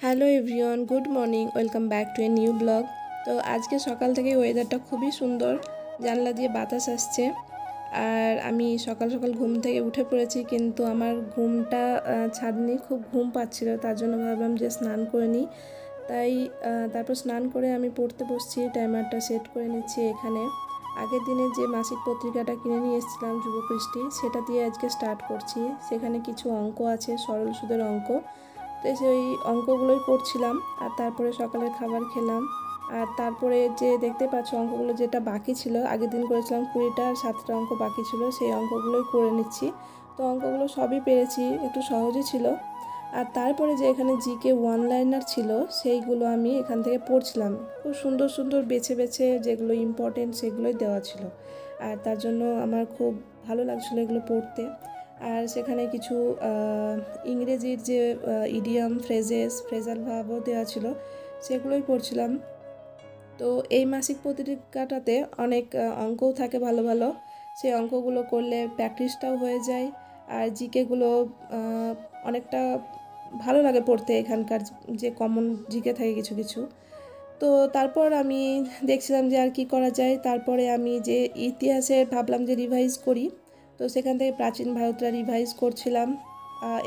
Hello everyone, good morning, welcome back to a new blog. তো আজকে সকাল থেকে ওয়েদারটা খুবই সুন্দর, জানলা দিয়ে বাতাস আসছে। আর আমি সকাল সকাল ঘুম থেকে উঠে পড়েছি, কিন্তু আমার ঘুমটা ছাদনি, খুব ঘুম পাচ্ছিল। তার জন্য ভাবলাম যে স্নান করে নিই। তাই তারপর স্নান করে আমি পড়তে বসছি, টাইমারটা সেট করে নিচ্ছি। এখানে আগের দিনে যে মাসিক পত্রিকাটা কিনে নিয়ে এসেছিলাম যুবকৃষ্টি, সেটা দিয়ে আজকে স্টার্ট করছি। সেখানে কিছু অঙ্ক আছে, সরল সুদের অঙ্ক। তো সেই অঙ্কগুলোই করছিলাম। আর তারপরে সকালের খাবার খেলাম। আর তারপরে যে দেখতে পাচ্ছ অঙ্কগুলো যেটা বাকি ছিল, আগের দিন করেছিলাম 20টা আর 7টা অঙ্ক বাকি ছিল, সেই অঙ্কগুলোই করে নিচ্ছি। তো অঙ্কগুলো সবই পেরেছি, একটু সহজই ছিল। আর তারপরে যে এখানে জিকে ওয়ান লাইনার ছিল, সেইগুলো আমি এখান থেকে পড়ছিলাম। খুব সুন্দর সুন্দর বেছে বেছে যেগুলো ইম্পর্টেন্ট সেগুলোই দেওয়া ছিল। আর তার জন্য আমার খুব ভালো লাগছিলো এগুলো পড়তে। আর সেখানে কিছু ইংরেজির যে ইডিয়াম, ফ্রেজাল ভাবও দেওয়া ছিল, সেগুলোই পড়ছিলাম। তো এই মাসিক পত্রিকাটাতে অনেক অঙ্কও থাকে ভালো ভালো। সেই অঙ্কগুলো করলে প্র্যাকটিসটাও হয়ে যায়। আর জিকেগুলো অনেকটা ভালো লাগে পড়তে, এখানকার যে কমন জিকে থাকে কিছু কিছু। তো তারপর আমি দেখছিলাম যে আর কি করা যায়। তারপরে আমি যে ইতিহাসের ভাবলাম যে রিভাইজ করি। তো সেখান থেকে প্রাচীন ভারতটা রিভাইজ করছিলাম।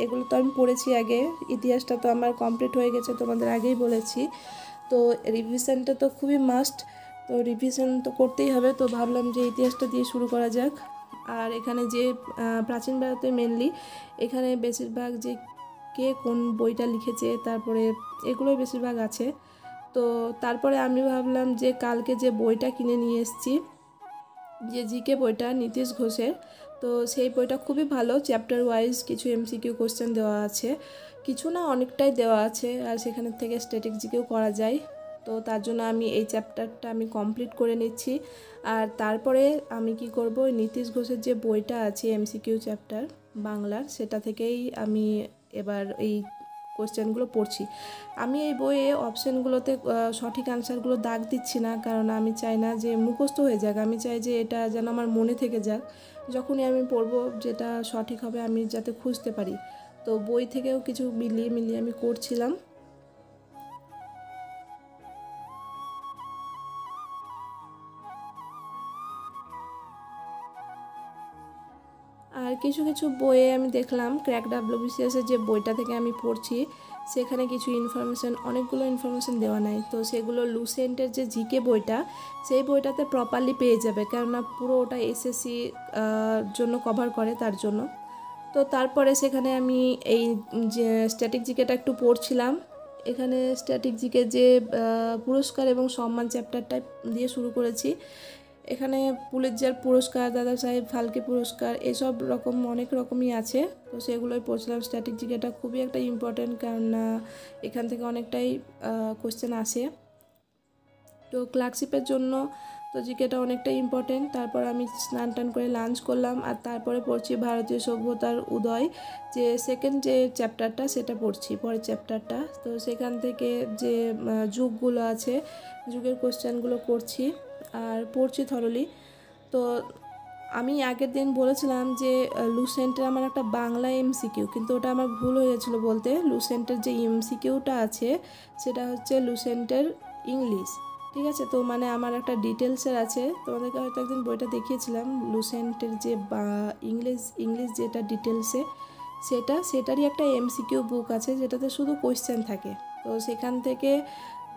এগুলো তো আমি পড়েছি আগে, ইতিহাসটা তো আমার কমপ্লিট হয়ে গেছে, তোমাদের আগেই বলেছি। তো রিভিশনটা তো খুবই মাস্ট, তো রিভিশন তো করতেই হবে। তো ভাবলাম যে ইতিহাসটা দিয়ে শুরু করা যাক। আর এখানে যে প্রাচীন ভারতে মেনলি এখানে বেশিরভাগ যে কে কোন বইটা লিখেছে, তারপরে এগুলোই বেশিরভাগ আছে। তো তারপরে আমি ভাবলাম যে কালকে যে বইটা কিনে নিয়ে এসেছি, যে জিকে বইটা নীতিশ ঘোষের, তো সেই বইটা খুবই ভালো। চ্যাপ্টার ওয়াইজ কিছু এমসিকিউ কোশ্চেন দেওয়া আছে, কিছু না অনেকটাই দেওয়া আছে। আর সেখান থেকে স্ট্যাটিক জিকেও করা যায়। তো তার জন্য আমি এই চ্যাপ্টারটা আমি কমপ্লিট করে নিচ্ছি। আর তারপরে আমি কি করব, নীতিশ ঘোষের যে বইটা আছে এমসিকিউ চ্যাপ্টার বাংলার, সেটা থেকেই আমি এবার এই কোশ্চেনগুলো পড়ছি। আমি এই বইয়ে অপশানগুলোতে সঠিক অ্যান্সারগুলো দাগ দিচ্ছি না, কারণ আমি চাই না যে মুখস্থ হয়ে যাক। আমি চাই যে এটা যেন আমার মনে থেকে যাক, যখনই আমি পড়বো যেটা সঠিক হবে আমি যাতে খুঁজতে পারি। তো বই থেকেও কিছু মিলিয়ে মিলিয়ে আমি করছিলাম। আর কিছু কিছু বইয়ে আমি দেখলাম, ক্র্যাক WBCS-এর যে বইটা থেকে আমি পড়ছি, সেখানে কিছু ইনফরমেশান, অনেকগুলো ইনফরমেশান দেওয়া নাই। তো সেগুলো লুসেন্টের যে জিকে বইটা, সেই বইটাতে প্রপারলি পেয়ে যাবে, কেননা পুরো ওটা এসএসসি জন্য কভার করে, তার জন্য। তো তারপরে সেখানে আমি এই যে স্ট্যাটিক জিকেটা একটু পড়ছিলাম। এখানে স্ট্যাটিক জিকে যে পুরস্কার এবং সম্মান চ্যাপ্টারটা দিয়ে শুরু করেছি। এখানে পুলিৎজার পুরস্কার, দাদা সাহেব ফালকে পুরস্কার, এসব রকম অনেক রকমই আছে। তো সেগুলোই পড়ছিলাম। স্ট্যাটিক জিকেটা খুবই একটা ইম্পর্টেন্ট, কারণ এখান থেকে অনেকটাই কোশ্চেন আসে। তো ক্লার্কশিপের জন্য তো জিকেটা অনেকটাই ইম্পর্টেন্ট। তারপর আমি স্নান টান করে লাঞ্চ করলাম। আর তারপরে পড়ছি ভারতীয় সভ্যতার উদয়, যে সেকেন্ড যে চ্যাপ্টারটা সেটা পড়ছি, পরের চ্যাপ্টারটা। তো সেখান থেকে যে যুগগুলো আছে, যুগের কোশ্চেনগুলো করছি আর পড়ছি থরলি। তো আমি আগের দিন বলেছিলাম যে লুসেন্টের আমার একটা বাংলা এমসিকিউ, কিন্তু ওটা আমার ভুল হয়ে গেছিলো বলতে। লুসেন্টের যে এমসিকিউটা আছে সেটা হচ্ছে লুসেন্টের ইংলিশ, ঠিক আছে। তো মানে আমার একটা ডিটেলসের আছে, তোমাদেরকে হয়তো একদিন বইটা দেখিয়েছিলাম, লুসেন্টের যে ইংলিশ যেটা ডিটেলসে, সেটারই একটা এমসিকিউ বুক আছে, যেটাতে শুধু কোয়েশ্চেন থাকে। তো সেখান থেকে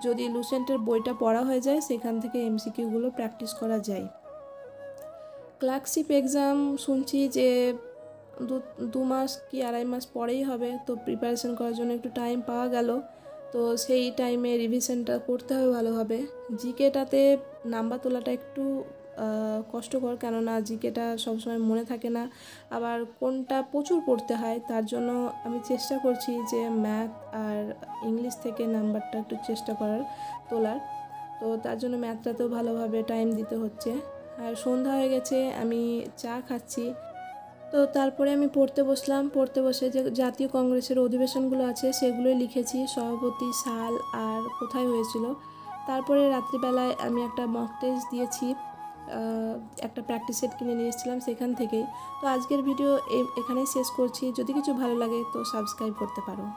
যদি লুসেন্টের বইটা পড়া হয়ে যায়, সেখান থেকে এমসিকিউগুলো প্র্যাকটিস করা যায়। ক্লার্কশিপ এক্সাম শুনছি যে দু মাস কি আড়াই মাস পরেই হবে। তো প্রিপারেশন করার জন্য একটু টাইম পাওয়া গেল। তো সেই টাইমে রিভিশনটা করতে হবে ভালোভাবে। জিকেটাতে নাম্বার তোলাটা একটু কষ্টকর, কেননা জিকেটা সবসময় মনে থাকে না, আবার কোনটা প্রচুর পড়তে হয়। তার জন্য আমি চেষ্টা করছি যে ম্যাথ আর ইংলিশ থেকে নাম্বারটা একটু চেষ্টা করার, তোলার। তো তার জন্য ম্যাথটাতেও ভালোভাবে টাইম দিতে হচ্ছে। আর সন্ধ্যা হয়ে গেছে, আমি চা খাচ্ছি। তো তারপরে আমি পড়তে বসলাম। পড়তে বসে যে জাতীয় কংগ্রেসের অধিবেশনগুলো আছে সেগুলোই লিখেছি, সভাপতি, সাল আর কোথায় হয়েছিল। তারপরে রাত্রিবেলায় আমি একটা মক টেস্ট দিয়েছি, একটা প্র্যাকটিস সেট কিনে নিয়ে এসেছিলাম সেখান থেকেই। তো আজকের ভিডিও এখানেই শেষ করছি। যদি কিছু ভালো লাগে তো সাবস্ক্রাইব করতে পারো।